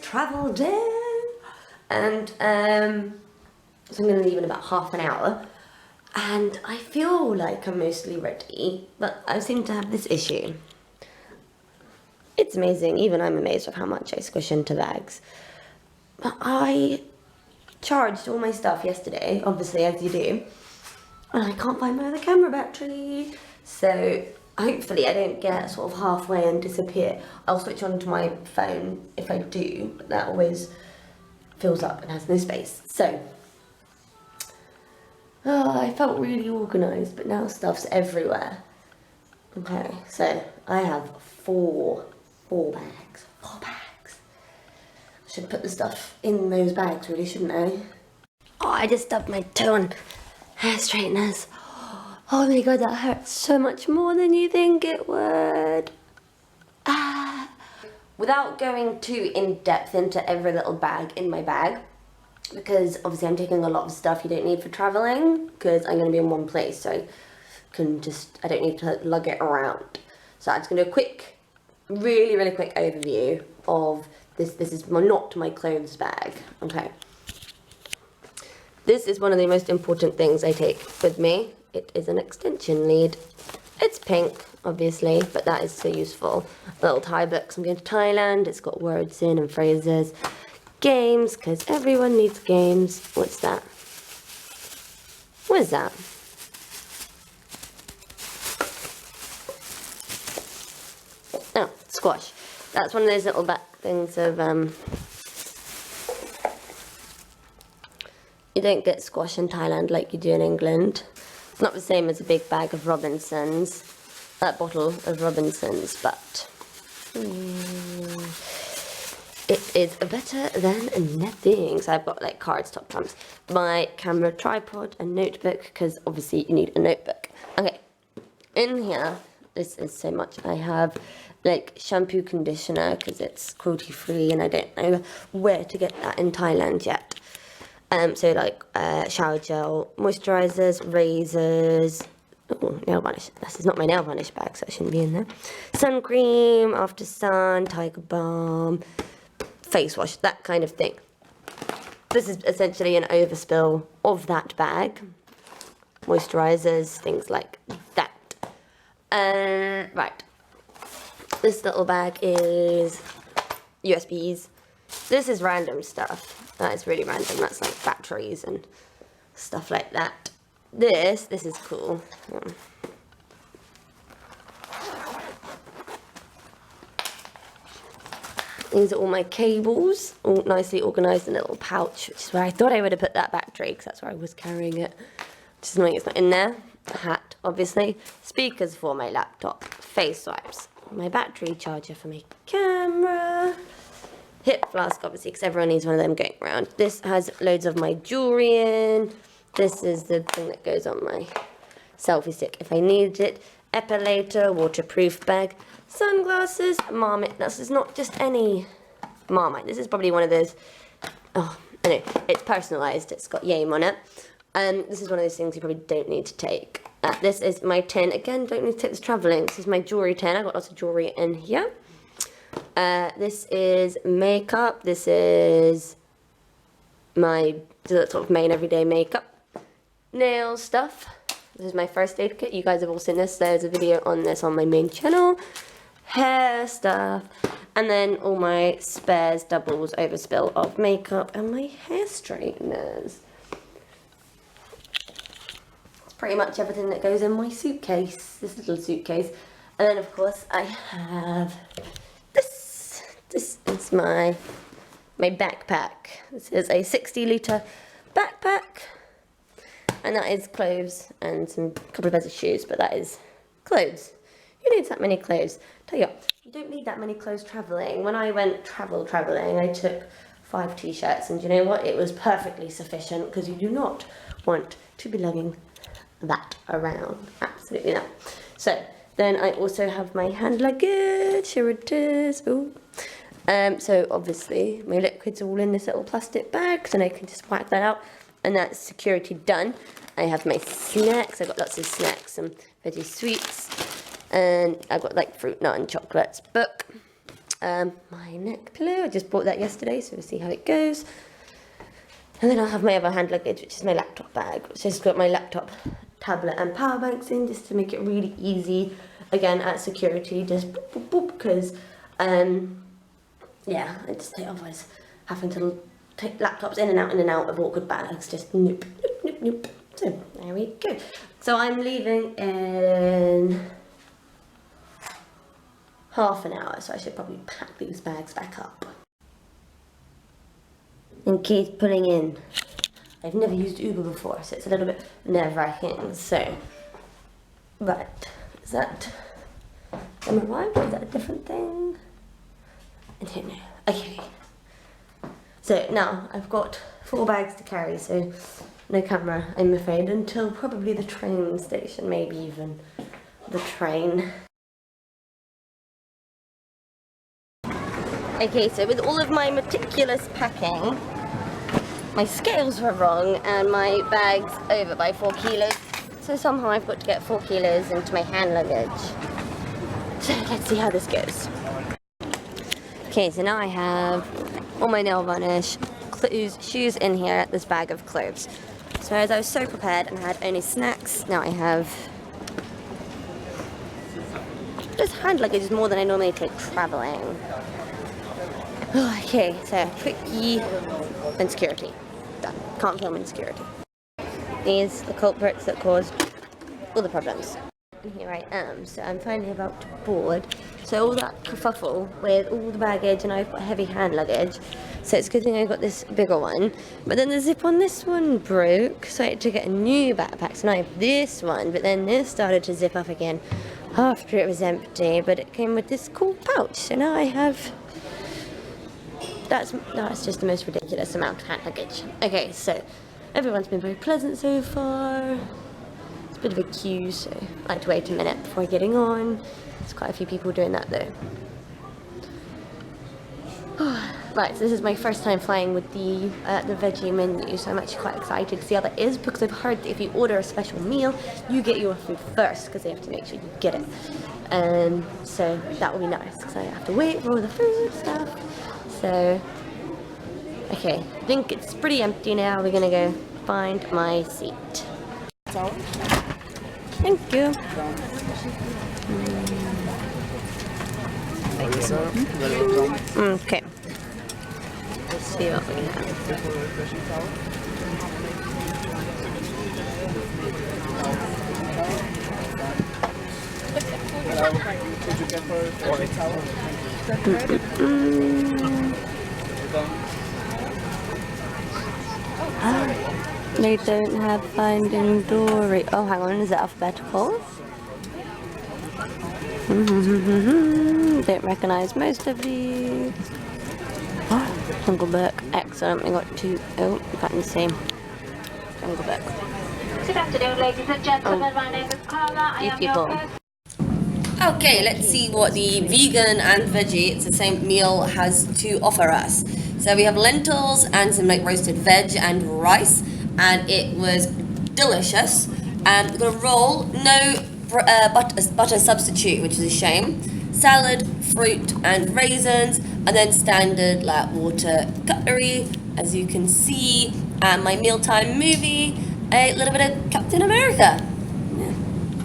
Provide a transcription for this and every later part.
travel day. And so I'm going to leave in about half an hour. And I feel like I'm mostly ready, but I seem to have this issue. It's amazing, even I'm amazed of how much I squish into bags. But I charged all my stuff yesterday, obviously, as you do, and I can't find my other camera battery. So hopefully I don't get sort of halfway and disappear. I'll switch on to my phone if I do, but that always fills up and has no space. So I felt really organised, but now stuff's everywhere. Okay, so I have four bags. I should put the stuff in those bags, really, shouldn't I? Oh, I just stubbed my toe on hair straighteners. Oh my god, that hurts so much more than you think it would. Without going too in-depth into every little bag in my bag, because obviously I'm taking a lot of stuff you don't need for traveling, because I'm going to be in one place, so I don't need to lug it around. So I'm just going to do a quick, really quick overview of this. This is not my clothes bag, okay? This is one of the most important things I take with me. It is an extension lead. It's pink, obviously, but that is so useful. A little Thai book, I'm going to Thailand. It's got words in and phrases. Games, because everyone needs games. What's that? What is that? Oh, squash. That's one of those little things of, you don't get squash in Thailand like you do in England. It's not the same as a big bag of Robinsons, that bottle of Robinsons, but it is better than nothing. So I've got like cards, top trumps, my camera tripod, and notebook, because obviously you need a notebook. Okay, in here, this is so much. I have like shampoo, conditioner, because it's cruelty free, and I don't know where to get that in Thailand yet. So like shower gel, moisturizers, razors, nail varnish. This is not my nail varnish bag, so it shouldn't be in there. Sun cream, after sun, tiger balm, face wash, that kind of thing. This is essentially an overspill of that bag. Moisturizers, things like that. Right. This little bag is USBs. This is random stuff. That is really random. That's like batteries and stuff like that. This is cool. These are all my cables, all nicely organised in a little pouch, which is where I thought I would have put that battery, because that's where I was carrying it. Just annoying it's not in there. A hat, obviously. Speakers for my laptop. Face wipes. My battery charger for my camera. Hip flask, obviously, because everyone needs one of them going around. This has loads of my jewellery in. This is the thing that goes on my selfie stick if I needed it. Epilator, waterproof bag, sunglasses, Marmite. This is not just any Marmite. This is probably one of those, oh, I know, it's personalised. It's got Yame on it. This is one of those things you probably don't need to take. This is my tin. Again, don't need to take this travelling. This is my jewellery tin. I've got lots of jewellery in here. This is makeup. This is my sort of main everyday makeup. Nail stuff. This is my first aid kit. You guys have all seen this. There's a video on this on my main channel. Hair stuff. And then all my spares, doubles, overspill of makeup, and my hair straighteners. That's pretty much everything that goes in my suitcase. This little suitcase. And then of course I have this. This is my backpack. This is a 60-litre backpack. And that is clothes and a couple of pairs of shoes, but that is clothes. Who needs that many clothes? Tell you what, you don't need that many clothes travelling. When I went travelling, I took 5 t-shirts, and you know what? It was perfectly sufficient, because you do not want to be lugging that around. Absolutely not. So then I also have my hand luggage. Here it is. Ooh. So obviously my liquid's all in this little plastic bag, so I can just whack that out. And that's security done. I have my snacks. I've got lots of snacks, some veggie sweets, and I've got like fruit, nut, and chocolates. Book. my neck pillow. I just bought that yesterday, so we'll see how it goes. And then I'll have my other hand luggage, which is my laptop bag, which has got my laptop, tablet and power banks in, just to make it really easy, again, at security, just boop, boop, boop, because, yeah, I just hate otherwise having to take laptops in and out of awkward bags, just nope, nope, nope, nope. So, there we go. So I'm leaving in half an hour, so I should probably pack these bags back up. And Keith's pulling in. I've never used Uber before, so it's a little bit nerve-wracking. So, right, is that am I right? Is that a different thing? I don't know. Okay. So now I've got 4 bags to carry, so no camera, I'm afraid, until probably the train station, maybe even the train. Okay, so with all of my meticulous packing, my scales were wrong and my bag's over by 4 kilos. So somehow I've got to get 4 kilos into my hand luggage. So let's see how this goes. Okay, so now I have all my nail varnish, clothes, shoes in here, this bag of clothes. So as I was so prepared and I had only snacks, now I have just hand luggage is more than I normally take traveling. Okay, so quickie and security. Done. Can't film in security. These are the culprits that caused all the problems. And here I am, so I'm finally about to board. So all that kerfuffle with all the baggage, and I've got heavy hand luggage, so it's a good thing I got this bigger one. But then the zip on this one broke, so I had to get a new backpack. So now I have this one, but then this started to zip up again after it was empty, but it came with this cool pouch. So now I have... That's just the most ridiculous amount of hand luggage. Okay, so everyone's been very pleasant so far. It's a bit of a queue, so I like to wait a minute before getting on. There's quite a few people doing that though. Right, so this is my first time flying with the veggie menu, so I'm actually quite excited to see how that is, because I've heard that if you order a special meal, you get your food first, because they have to make sure you get it. So that will be nice, because I have to wait for all the food stuff. So, okay, I think it's pretty empty now. We're gonna go find my seat. Thank you. Okay. Let's see what we They don't have Finding Dory. Oh, hang on, is it alphabetical? Don't recognise most of these. Oh, Jungle Book, excellent. We got 2. Oh, you can't see. Jungle Book. Good afternoon, ladies and gentlemen. My name is Carla. I am your host. Okay, let's see what the vegan and veggie, it's the same meal, has to offer us. So we have lentils and some like roasted veg and rice, and it was delicious. We got a roll, no butter substitute, which is a shame. Salad, fruit and raisins, and then standard like water cutlery, as you can see. And my mealtime movie, a little bit of Captain America.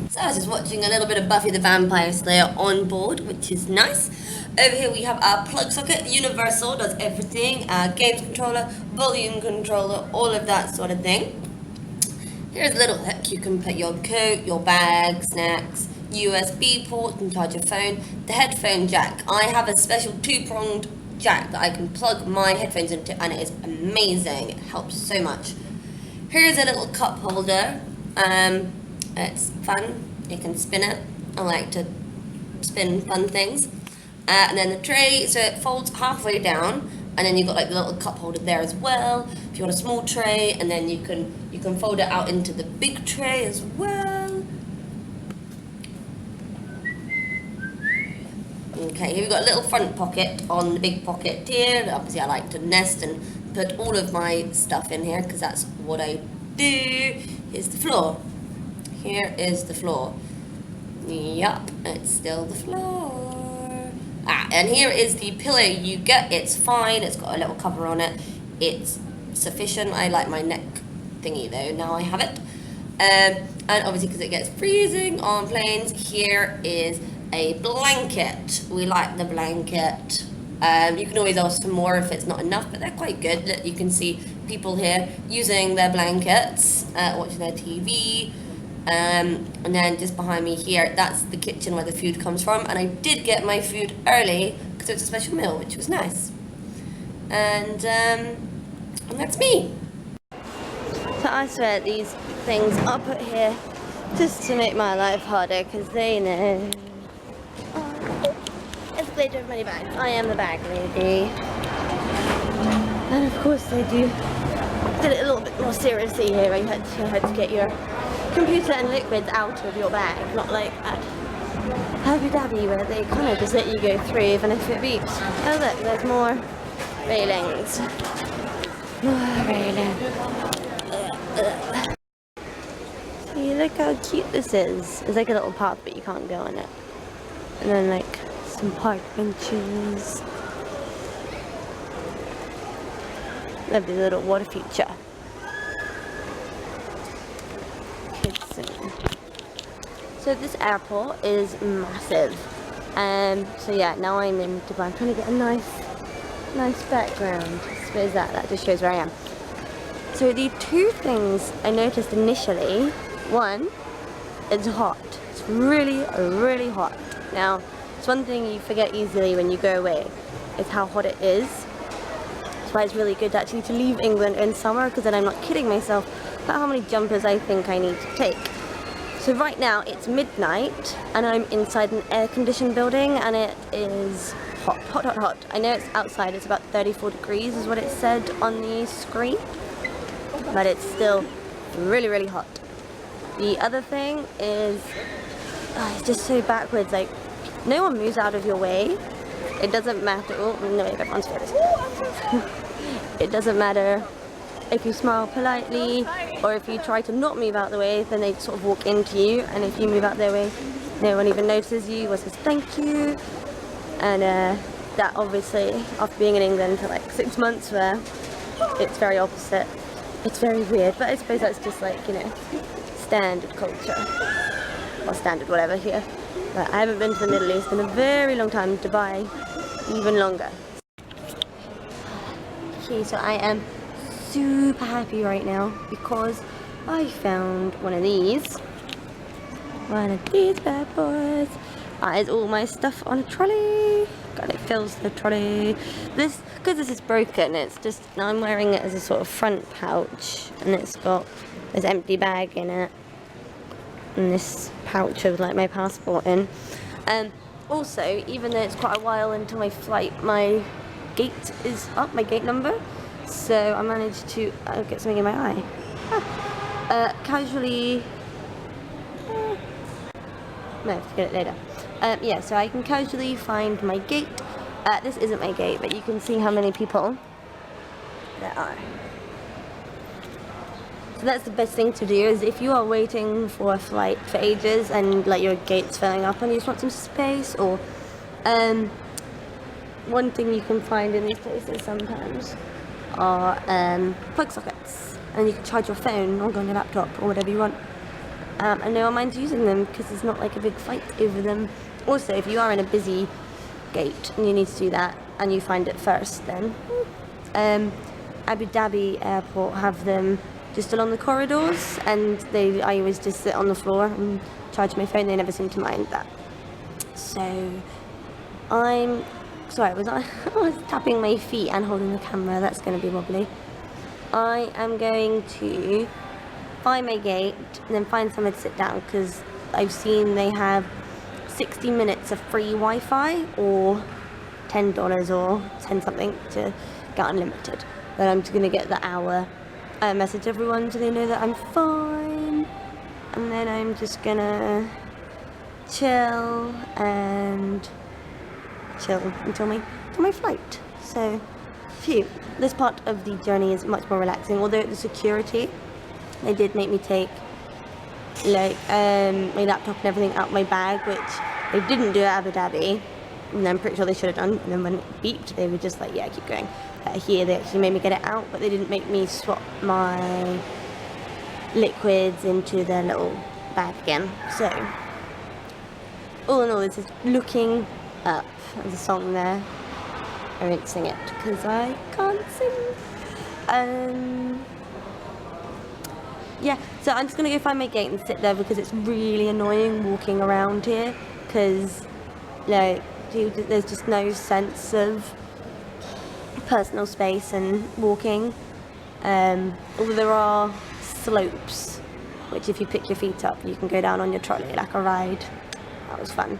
So I was just watching a little bit of Buffy the Vampire Slayer on board, which is nice. Over here we have our plug socket, universal, does everything, games controller, volume controller, all of that sort of thing. Here's a little hook, you can put your coat, your bag, snacks, USB port, and charge your phone. The headphone jack, I have a special 2-pronged jack that I can plug my headphones into, and it is amazing, it helps so much. Here's a little cup holder, it's fun, you can spin it. I like to spin fun things. And then the tray, so it folds halfway down, and then you've got like the little cup holder there as well. If you want a small tray, and then you can fold it out into the big tray as well. Okay, here we've got a little front pocket on the big pocket here. Obviously I like to nest and put all of my stuff in here, because that's what I do. Here's the floor. Here is the floor. Yup, it's still the floor. And here is the pillow you get. It's fine. It's got a little cover on it. It's sufficient. I like my neck thingy though. Now I have it. And obviously because it gets freezing on planes, here is a blanket. We like the blanket. You can always ask for more if it's not enough, but they're quite good. Look, you can see people here using their blankets, watching their TV. And then just behind me here, that's the kitchen where the food comes from. And I did get my food early because it was a special meal, which was nice. And that's me. So I swear these things are put here just to make my life harder because they know. Escalator of many bags. I am the bag lady. And of course they did it a little bit more seriously here. You had to get your computer and liquids out of your bag, not like at Abu Dhabi where they kind of just let you go through even if it beeps. Oh look, there's more railings. More railings. See, look how cute this is. It's like a little path but you can't go on it. And then like some park benches. Lovely little water feature. So this airport is massive. So yeah, now I'm in Dubai. I'm trying to get a nice background. I suppose that just shows where I am. So the two things I noticed initially, one, it's hot. It's really, really hot. Now, it's one thing you forget easily when you go away, is how hot it is. That's why it's really good actually to leave England in summer, because then I'm not kidding myself about how many jumpers I think I need to take. So right now it's midnight and I'm inside an air-conditioned building and it is hot, hot, hot, hot. I know it's outside, it's about 34 degrees is what it said on the screen, but it's still really, really hot. The other thing is, it's just so backwards, like no one moves out of your way. It doesn't matter, oh no, everyone's fearless. It doesn't matter if you smile politely or if you try to not move out the way, then they sort of walk into you, and if you move out their way, no one even notices you or says thank you. And that obviously, after being in England for like 6 months where it's very opposite, it's very weird, but I suppose that's just like, you know, standard culture, or standard whatever here. But I haven't been to the Middle East in a very long time, Dubai even longer. Okay, so I am super happy right now because I found one of these bad boys. That is all my stuff on a trolley. God, it fills the trolley. This, because this is broken, it's just, now I'm wearing it as a sort of front pouch, and it's got this empty bag in it and this pouch with like my passport in. Also, even though it's quite a while into my flight, my gate is up, my gate number. So I managed to get something in my eye. Casually, no, I have to get it later. Yeah, so I can casually find my gate. This isn't my gate, but you can see how many people there are. So that's the best thing to do, is if you are waiting for a flight for ages and like your gate's filling up and you just want some space, or one thing you can find in these places sometimes are plug sockets, and you can charge your phone or go on your laptop or whatever you want, and no one minds using them because there's not like a big fight over them. Also, if you are in a busy gate and you need to do that and you find it first, then Abu Dhabi airport have them just along the corridors, and I always just sit on the floor and charge my phone. They never seem to mind that. So I'm sorry, I was tapping my feet and holding the camera. That's going to be wobbly. I am going to find my gate and then find somewhere to sit down, because I've seen they have 60 minutes of free Wi-Fi or $10 or 10 something to get unlimited. Then I'm just going to get the hour message everyone so they know that I'm fine, and then I'm just going to chill until my flight. So phew, this part of the journey is much more relaxing, although the security, they did make me take like my laptop and everything out my bag, which they didn't do at Abu Dhabi. And I'm pretty sure they should have done. And then when it beeped, they were just like, yeah, keep going. Here, they actually made me get it out, but they didn't make me swap my liquids into their little bag again. So, all in all, this is Looking Up. There's a song there. I won't sing it because I can't sing. Yeah, so I'm just going to go find my gate and sit there because it's really annoying walking around here because, like, there's just no sense of personal space and walking. Although there are slopes, which if you pick your feet up, you can go down on your trolley like a ride. That was fun.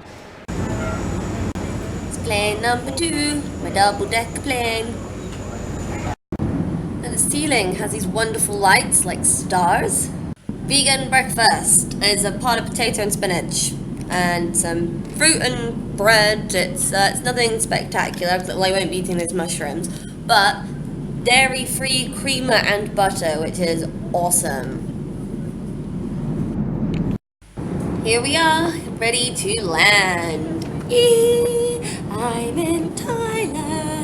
It's plane number 2, my double-decker plane. And the ceiling has these wonderful lights like stars. Vegan breakfast is a pot of potato and spinach and some fruit and bread. It's nothing spectacular because I won't be eating those mushrooms, but dairy-free creamer and butter, which is awesome. Here we are, ready to land. I'm in Thailand.